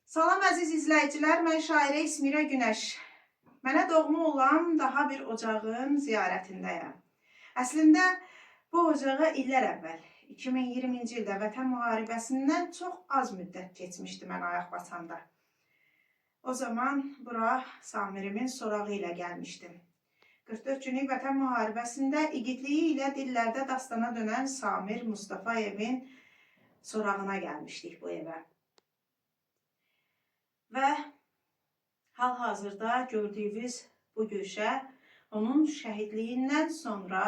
Salam əziz izləyicilər, mən şairə İsmirə Günəş. Mənə doğma olan daha bir ocağın ziyarətindəyəm. Əslində bu ocağa illər əvvəl, 2020-ci ildə Vətən müharibəsindən çox az müddət keçmişdi mən ayaq basanda. O zaman bura Samirimin sorağı ilə gəlmişdim. 44 günlük Vətən müharibəsində igidliyi ilə dillərdə dastana dönən Samir Mustafayevin sorağına gəlmişdik bu evə. Və hal-hazırda gördüyünüz bu güşə onun şəhidliyindən sonra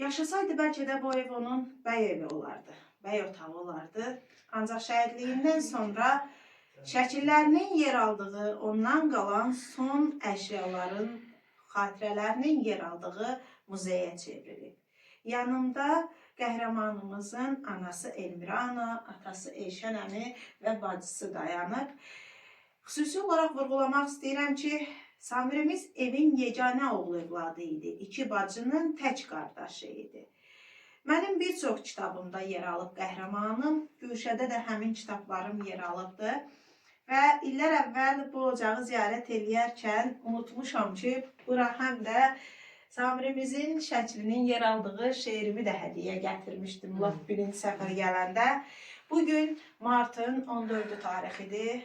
yaşasaydı bəlkə də bu ev onun bəy evi olardı, bəy otağı olardı. Ancaq şəhidliyindən sonra şəkillərinin yer aldığı, ondan qalan son əşyaların, xatirələrinin yer aldığı muzeyə çevrilib. Yanımda qəhrəmanımızın anası Elmira ana, atası Elşən əmi və bacısı dayanıb. Xüsusi olaraq vurğulamaq istəyirəm ki, Samirimiz evin yeganə oğlu evladı idi. 2 bacının tək qardaşı idi. Mənim bir çox kitabımda yer alıb qəhrəmanım, güşədə də həmin kitablarım yer alıbdır. Və illər əvvəl bu ocağı ziyarət edərkən unutmuşam ki, bura həm də Samirimizin şəklinin yer aldığı şeirimi də hədiyyə gətirmişdim laf birinci səfər gələndə. Bugün martın 14-cü tarixidir.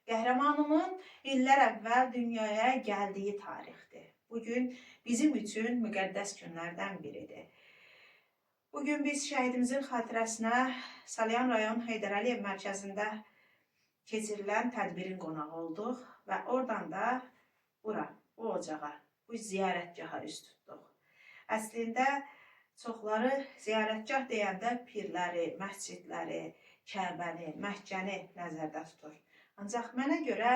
Qəhrəmanımın illər əvvəl dünyaya gəldiyi tarixdir. Bugün bizim üçün müqəddəs günlərdən biridir. Bugün biz şəhidimizin xatirəsinə Salyan rayon Heydər Əliyev mərkəzində keçirilən tədbirin qonağı olduq və oradan da bura, bu ocağa, bu ziyarətgaha üz tutduq. Əslində çoxları ziyarətgah deyəndə pirləri, məscidləri, Kəbəni, Məkkəni nəzərdə tutur. Ancaq mənə görə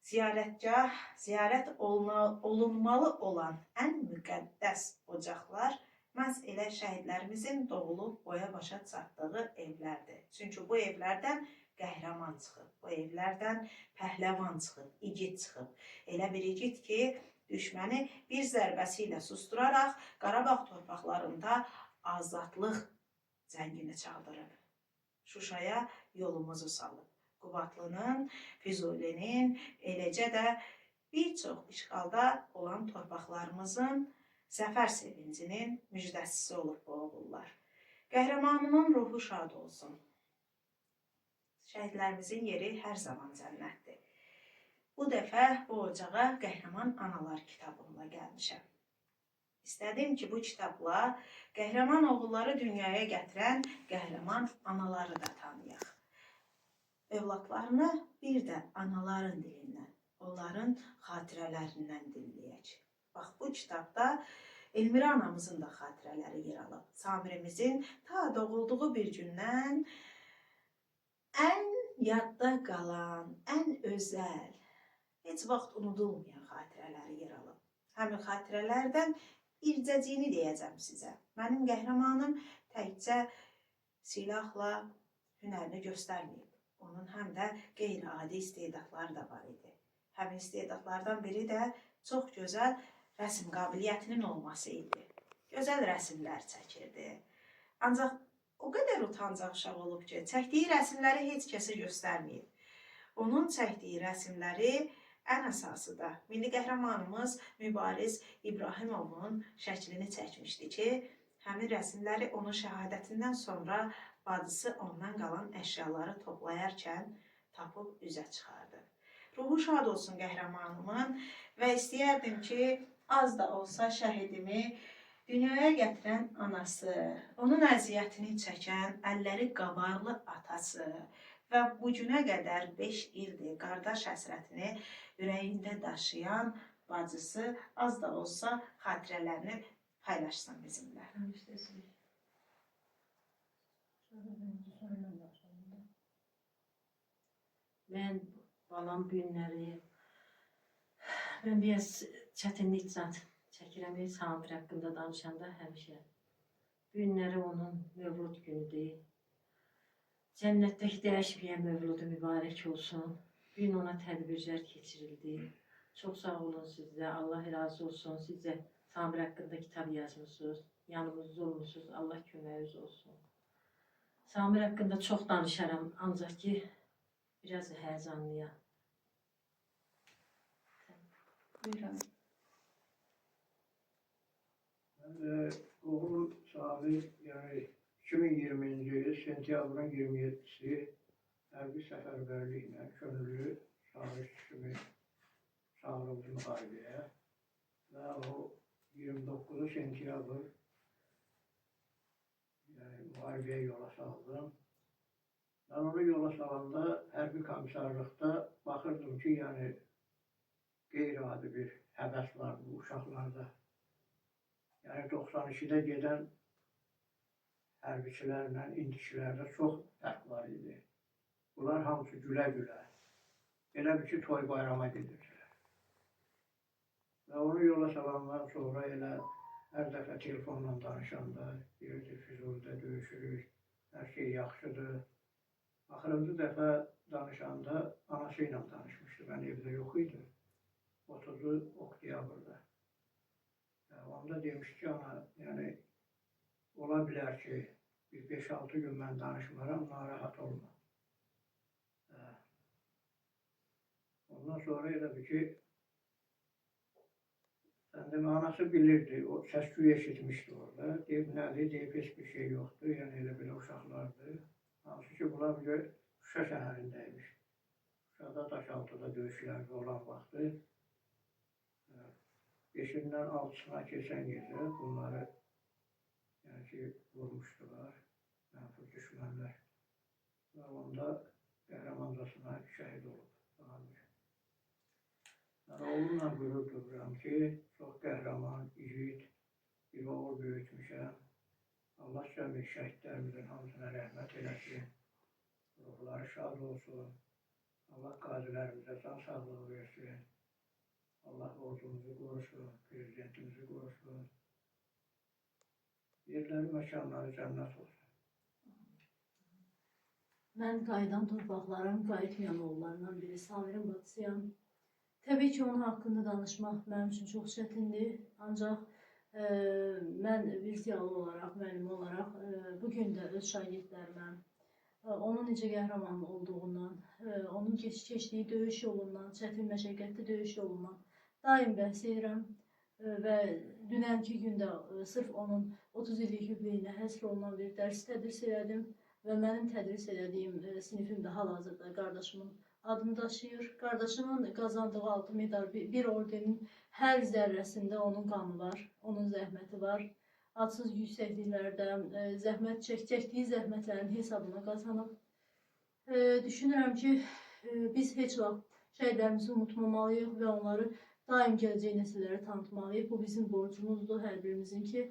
ziyarətgah, ziyarət olunmalı olan ən müqəddəs ocaqlar məhz elə şəhidlərimizin doğulub boya başa çatdığı evlərdir. Çünki bu evlərdən qəhrəman çıxıb, bu evlərdən pəhləvan çıxıb, igid çıxıb. Elə bir igid ki, düşməni bir zərbəsi ilə susturaraq Qarabağ torpaqlarında azadlıq zəngini çaldırıb. Şuşaya yolumuzu salıb. Qubadlının, Füzulinin, eləcə də bir çox işğalda olan torpaqlarımızın zəfər sevincinin müjdəçisi olub bu oğullar. Qəhrəmanımın ruhu şad olsun. Şəhidlərimizin yeri hər zaman cənnətdir. Bu dəfə bu ocağa Qəhrəman Analar kitabımla gəlmişəm. İstədim ki, bu kitabla qəhrəman oğulları dünyaya gətirən qəhrəman anaları da tanıyaq. Övladlarını bir də anaların dilindən, onların xatirələrindən dinləyək. Bax, bu kitabda Elmira anamızın da xatirələri yer alıb. Samirimizin ta doğulduğu bir gündən ən yadda qalan, ən özəl, heç vaxt unudulmayan xatirələri yer alıb. Həmin xatirələrdən bircəciyini deyəcəm sizə. Mənim qəhrəmanım təkcə silahla hünərini göstərməyib. Onun həm də qeyri-adi istedadları da var idi. Həmin istedadlardan biri də çox gözəl rəsm qabiliyyətinin olması idi. Gözəl rəsmlər çəkirdi. Ancaq o qədər utancaq uşaq olub ki, çəkdiyi rəsmləri heç kəsə göstərməyib. Onun çəkdiyi rəsmləri ən əsası da milli qəhrəmanımız Mübariz İbrahimovun şəklini çəkmişdi ki, həmin rəsmləri onun şəhadətindən sonra bacısı ondan qalan əşyaları toplayarkən tapıb üzə çıxardı. Ruhu şad olsun qəhrəmanımın və istəyərdim ki, az da olsa şəhidimi dünyaya gətirən anası, onun əziyyətini çəkən, əlləri qabarlı atası və bu günə qədər 5 ildir qardaş həsrətini ürəyində daşıyan bacısı az da olsa xatirələrini paylaşsın bizimlə. Mən balam bu günləri, mən biraz çətinlik çəkirəm, Samir haqqında danışanda həmişə. Bu günləri onun mövlud günüdür. Cənnətdəki dəyişməyən mövludu mübarək olsun. Bu gün ona tədbirlər keçirildi. Çox sağ olun sizə, Allah razı olsun. Siz də Samir haqqında kitab yazmışsınız, yanımızda olmuşsunuz, Allah köməyiniz olsun. Samir haqqında çox danışaram, ancaq ki, biraz həyəcanlıyam. Buyurun. Ben de oğul sahibi yani 2020. yıl sentyabrın 27'si hərbi səfərbərliklə könüllü çağırış kimi çağırıldı müharibəyə və o 29 sentyabr yani müharibəyə yola saldım. Ben onu yola salanda hərbi komisarlıqda baxırdım ki, yani qeyri-adi bir həvəs var bu uşaqlarda. Yani 92'de gedən hərbiçilərlə indikilərdə çox fərq var idi. Bunlar hamısı gülə-gülə. Elə bir ki, toy bayrama gedirdilər. Və onu yola salandan sonra elə hər dəfə telefonla danışanda deyirdi, Füzulidə döyüşürük, hər şey yaxşıdır. Axırıncı dəfə danışanda anası ilə danışmışdı. Mən evdə yox idim. 30 oktyabrda. Onda demiş ki, ana, yani ola bilər ki, bir 5-6 gün mən danışmaram, narahat olma. Ondan sonra elə bir ki, sən demə, anası bilirdi, o səs-küy eşitmişdi orada. Deyib, nədir, deyib, heç bir şey yoxdur, yəni elə belə uşaqlardır. Hansı ki, bunlar bir Şuşa şəhərindəymiş. Şuşada Daşaltıda döyüşlərdə olan vaxtı 5-dən 6-sına keçən gecə bunları yəni ki, vurmuşdular, mənfur düşmənlər. Və onda qəhrəmancasına şəhid olub. Mən oğlumla qürur duyuram ki, çox qəhrəman, igid bir oğul böyütmüşəm. Allah cəmi şəhidlərimizin hamısına rəhmət eləsin. Ruhları şad olsun. Allah qazilərimizə can sağlığı versin. Allah ordumuzu qorusun, prezidentimizi qorusun. Yerləri, məkanları cənnət olsun. Mən qayıdan torpaqların qayıtmayan oğullarından biri Samirin bacısıyam. Təbii ki, onun haqqında danışmaq mənim üçün çox çətindir. Ancaq mən bir ziyalı olaraq, müəllim olaraq bugün də öz şagirdlərimə onun necə qəhrəman olduğundan, onun keçdiyi döyüş yolundan, çətin məşəqqətli döyüş yolundan daim bəhs edirəm və dünənki gündə sırf onun 30 illik yubileyinə həsr olunan bir dərs tədris elədim və mənim tədris elədiyim sinifimdə hal-hazırda qardaşımın adını daşıyır. Qardaşımın qazandığı 6 medal, bir ordenin hər zərrəsində onun qanı var, onun zəhməti var. Adsız yüksəkliklərdən çəkdiyi zəhmətlərin hesabına qazanıb. Düşünürəm ki, biz heç vaxt şəhidlərimizi unutmamalıyıq və onları daim gələcək nəsillərə tanıtmalıyıq. Bu bizim borcumuzdur, hər birimizin ki,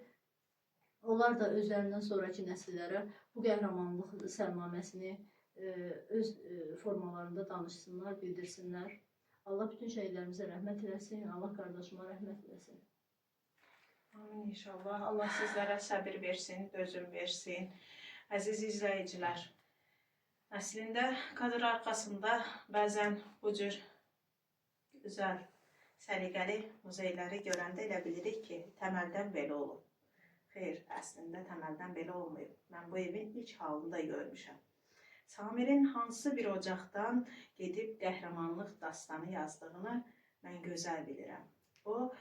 onlar da özlərindən sonraki nəsillərə bu qəhrəmanlıq sərnaməsini öz formalarında danışsınlar, bildirsinlər. Allah bütün şəhidlərimizə rəhmət eləsin, Allah qardaşıma rəhmət eləsin. Amin inşallah. Allah sizlərə səbir versin, dözüm versin. Əziz izləyicilər, əslində kadr arxasında bəzən bu cür gözəl, səliqəli muzeyləri görəndə elə bilirik ki, təməldən belə olub. Xeyr, əslində təməldən belə olmayıb. Mən bu evin ilk halını da görmüşəm. Samirin hansı bir ocaqdan gedib qəhrəmanlıq dastanı yazdığını mən gözəl bilirəm. O,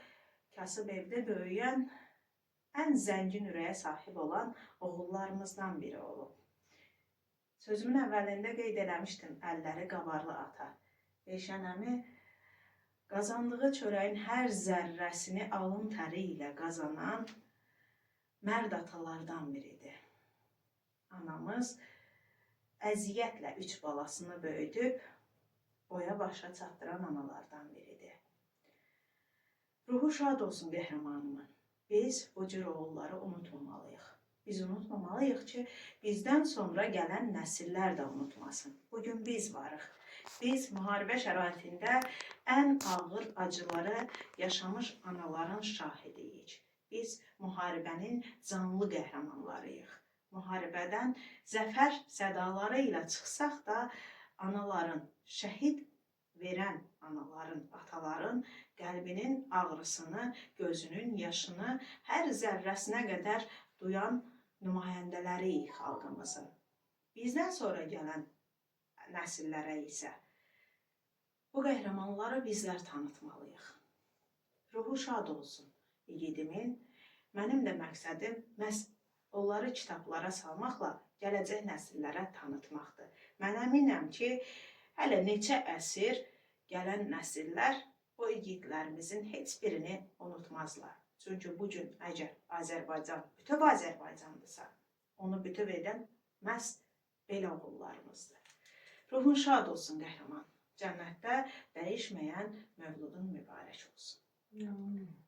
kasıb evdə böyüyən, ən zəngin ürəyə sahib olan oğullarımızdan biri olub. Sözümün əvvəlində qeyd eləmişdim, əlləri qabarlı ata. Eyşən əmi qazandığı çörəyin hər zərrəsini alın təri ilə qazanan mərd atalardan biridir. Anamız əziyyətlə 3 balasını böyüdüb, boya başa çatdıran analardan biridir. Ruhu şad olsun qəhrəmanımın. Biz bu cür oğulları unutmamalıyıq. Biz unutmamalıyıq ki, bizdən sonra gələn nəsillər də unutmasın. Bugün biz varıq. Biz müharibə şəraitində ən ağır acıları yaşamış anaların şahidiyik. Biz müharibənin canlı qəhrəmanlarıyıq. Müharibədən zəfər sədaları ilə çıxsaq da anaların, şəhid verən anaların, ataların qəlbinin ağrısını, gözünün yaşını hər zərrəsinə qədər duyan nümayəndələriyik xalqımızın. Bizdən sonra gələn nəsillərə isə bu qəhrəmanları bizlər tanıtmalıyıq. Ruhu şad olsun igidimin. Mənim də məqsədim məhz onları kitablara salmaqla gələcək nəsillərə tanıtmaqdır. Mən əminəm ki, hələ neçə əsr gələn nəsillər o igidlərimizin heç birini unutmazlar. Çünki bugün əgər Azərbaycan bütöv Azərbaycandırsa, onu bütöv edən məhz belə oğullarımızdır. Ruhun şad olsun qəhrəman. Cənnətdə dəyişməyən mövludun mübarək olsun. Amin.